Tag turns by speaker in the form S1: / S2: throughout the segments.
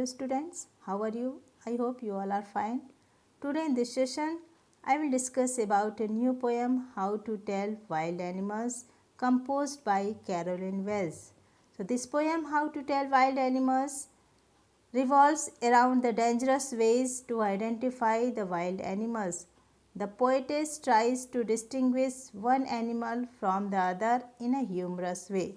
S1: Hello students, how are you? I hope you all are fine. Today in this session, I will discuss about a new poem, How to Tell Wild Animals, composed by Carolyn Wells. So this poem, How to Tell Wild Animals, revolves around the dangerous ways to identify the wild animals. The poetess tries to distinguish one animal from the other in a humorous way.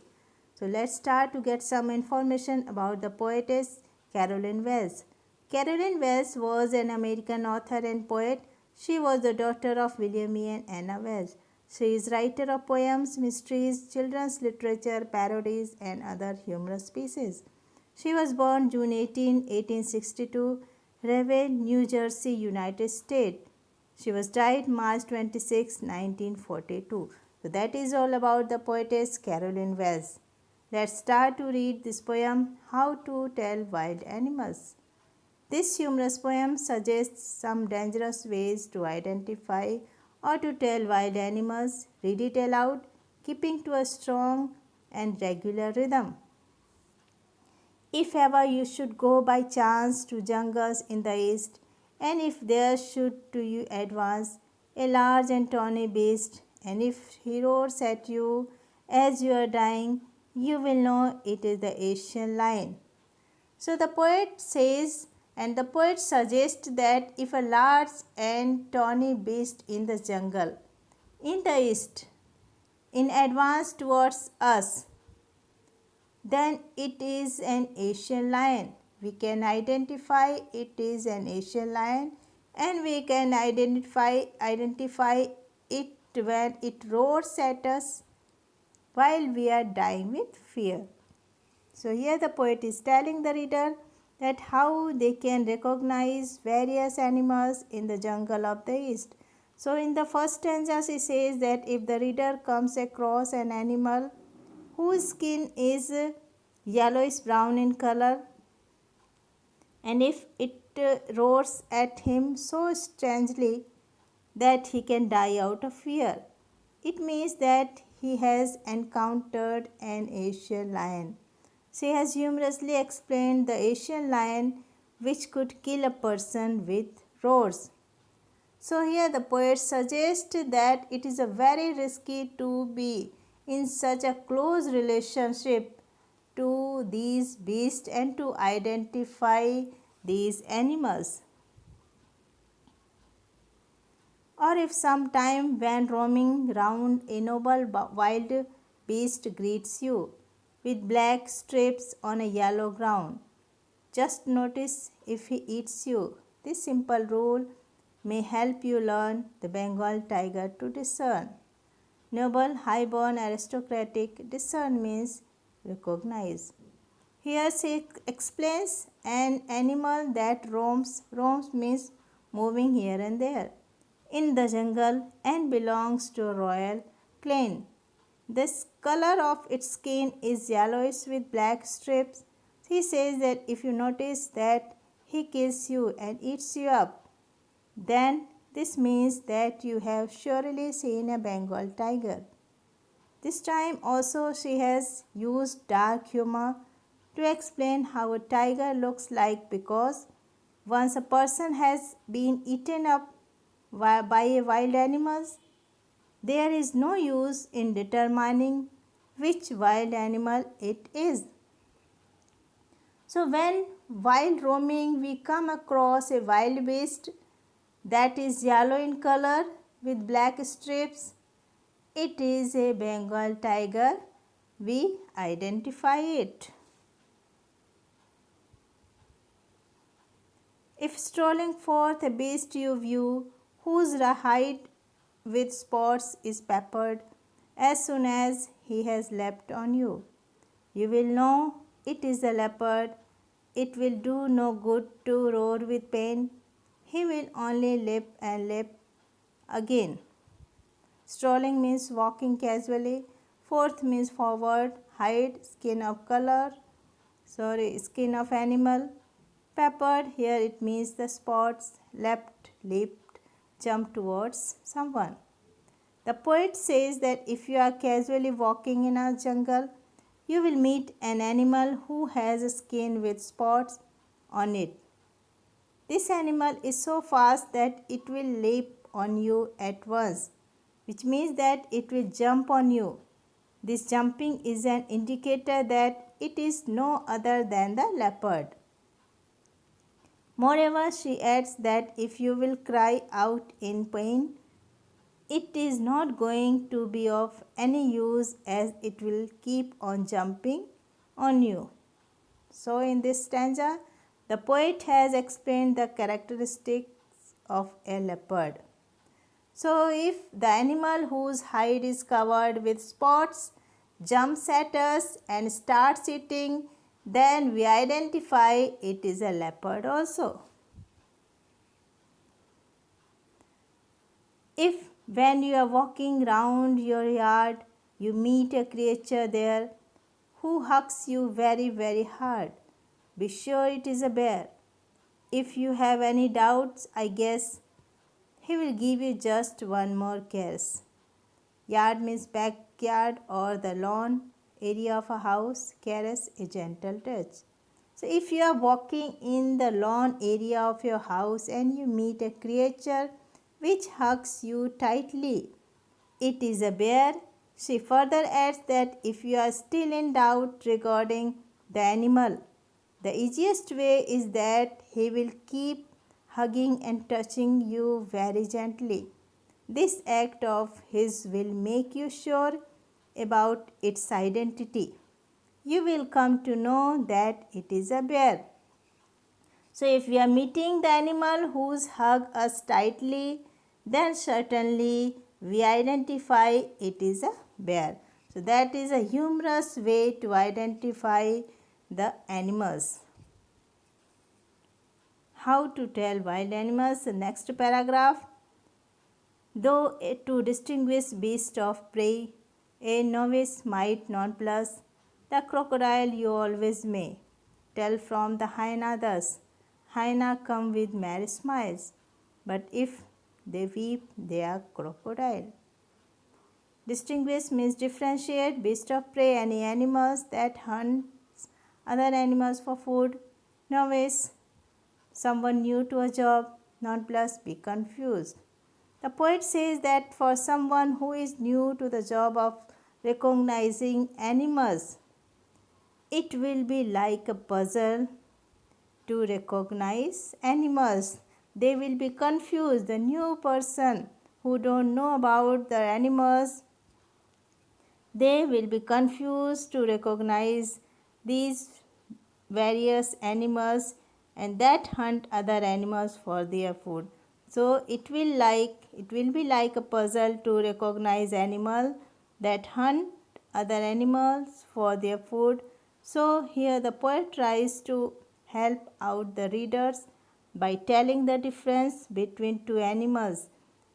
S1: So let's start to get some information about the poetess Carolyn Wells. Carolyn Wells was an American author and poet. She was the daughter of William E. and Anna Wells. She is writer of poems, mysteries, children's literature, parodies, and other humorous pieces. She was born June 18, 1862, Revere, New Jersey, United States. She was died March 26, 1942. So that is all about the poetess Carolyn Wells. Let's start to read this poem, How to Tell Wild Animals. This humorous poem suggests some dangerous ways to identify or to tell wild animals. Read it aloud, keeping to a strong and regular rhythm. If ever you should go by chance to jungles in the east, and if there should to you advance a large and tawny beast, and if he roars at you as you are dying, you will know it is the Asian lion. So the poet says, and the poet suggests that if a large and tawny beast in the jungle, in the east, in advance towards us, then it is an Asian lion. We can identify it is an Asian lion, and we can identify it when it roars at us while we are dying with fear. So here the poet is telling the reader that how they can recognize various animals in the jungle of the east. So in the first stanza she says that if the reader comes across an animal whose skin is yellowish brown in color, and if it roars at him so strangely that he can die out of fear, it means that he has encountered an Asian lion. She has humorously explained the Asian lion which could kill a person with roars. So here the poet suggests that it is a very risky to be in such a close relationship to these beasts and to identify these animals. Or if sometime when roaming round a noble wild beast greets you with black stripes on a yellow ground, just notice if he eats you. This simple rule may help you learn the Bengal tiger to discern. Noble, high-born, aristocratic, discern means recognize. Here she explains an animal that roams means moving here and there in the jungle and belongs to a royal clan. The color of its skin is yellowish with black strips. He says that if you notice that he kills you and eats you up, then this means that you have surely seen a Bengal tiger. This time also she has used dark humor to explain how a tiger looks like, because once a person has been eaten up by a wild animal, there is no use in determining which wild animal it is. So when while roaming we come across a wild beast that is yellow in color with black strips, it is a Bengal tiger. We identify it. If strolling forth a beast you view, whose hide with spots is peppered, as soon as he has leapt on you, you will know it is a leopard. It will do no good to roar with pain. He will only leap and leap again. Strolling means walking casually. Forth means forward. Hide, skin of animal. Peppered, here it means the spots. Leapt, leaped, jumped towards someone. The poet says that if you are casually walking in a jungle, you will meet an animal who has a skin with spots on it. This animal is so fast that it will leap on you at once, which means that it will jump on you. This jumping is an indicator that it is no other than the leopard. Moreover, she adds that if you will cry out in pain, it is not going to be of any use as it will keep on jumping on you. So, in this stanza, the poet has explained the characteristics of a leopard. So, if the animal whose hide is covered with spots jumps at us and starts eating, then we identify it is a leopard also. If when you are walking round your yard, you meet a creature there who hugs you very, very hard, be sure it is a bear. If you have any doubts, I guess he will give you just one more kiss. Yard means backyard or the lawn area of a house. Caress a gentle touch. So if you are walking in the lawn area of your house and you meet a creature which hugs you tightly, it is a bear. She further adds that if you are still in doubt regarding the animal, the easiest way is that he will keep hugging and touching you very gently. This act of his will make you sure about its identity. You will come to know that it is a bear. So, if we are meeting the animal whose hug us tightly, then certainly we identify it is a bear. So, that is a humorous way to identify the animals. How to tell wild animals? The next paragraph. Though to distinguish beast of prey, a novice might not plus, the crocodile you always may tell from the hyena thus. Hyena come with merry smiles, but if they weep, they are crocodile. Distinguish means differentiate. Beast of prey, any animals that hunt other animals for food. Novice, someone new to a job. Non-plus, be confused. The poet says that for someone who is new to the job of recognizing animals, it will be like a puzzle to recognize animals. They will be confused. The new person who don't know about the animals, they will be confused to recognize these various animals and that hunt other animals for their food. So it will be like a puzzle to recognize animal that hunt other animals for their food. So here the poet tries to help out the readers by telling the difference between two animals.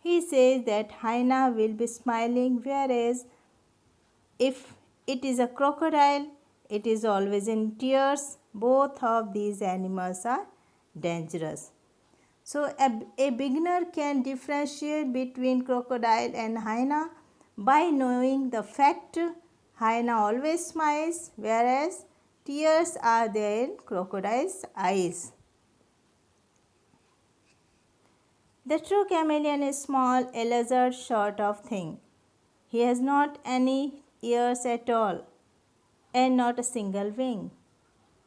S1: He says that hyena will be smiling, whereas if it is a crocodile, it is always in tears. Both of these animals are dangerous. So a beginner can differentiate between crocodile and hyena by knowing the fact hyena always smiles, whereas tears are there in crocodile's eyes. The true chameleon is small, a lizard sort of thing. He has not any ears at all and not a single wing.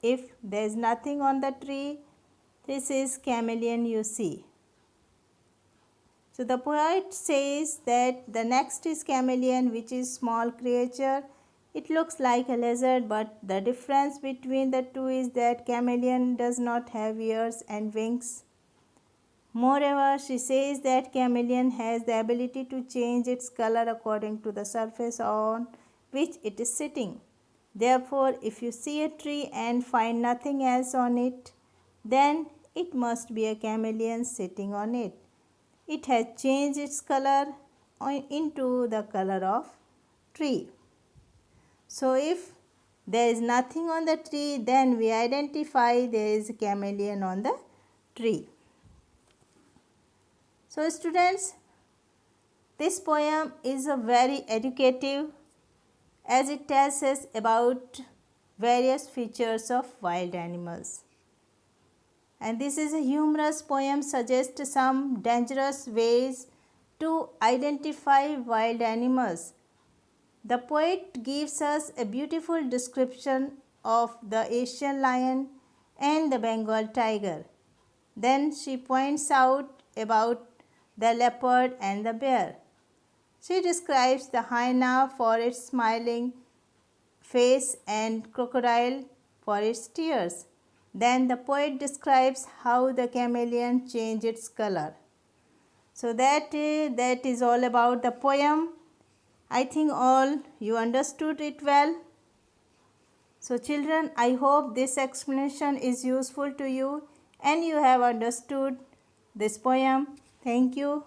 S1: If there is nothing on the tree, this is chameleon you see. So the poet says that the next is chameleon, which is small creature. It looks like a lizard, but the difference between the two is that chameleon does not have ears and wings. Moreover, she says that chameleon has the ability to change its color according to the surface on which it is sitting. Therefore, if you see a tree and find nothing else on it, then it must be a chameleon sitting on it. It has changed its color into the color of tree. So, if there is nothing on the tree, then we identify there is a chameleon on the tree. So, students, this poem is a very educative as it tells us about various features of wild animals. And this is a humorous poem suggests some dangerous ways to identify wild animals. The poet gives us a beautiful description of the Asian lion and the Bengal tiger. Then she points out about the leopard and the bear. She describes the hyena for its smiling face and crocodile for its tears. Then the poet describes how the chameleon changed its color. So that is all about the poem. I think all you understood it well. So children, I hope this explanation is useful to you and you have understood this poem. Thank you.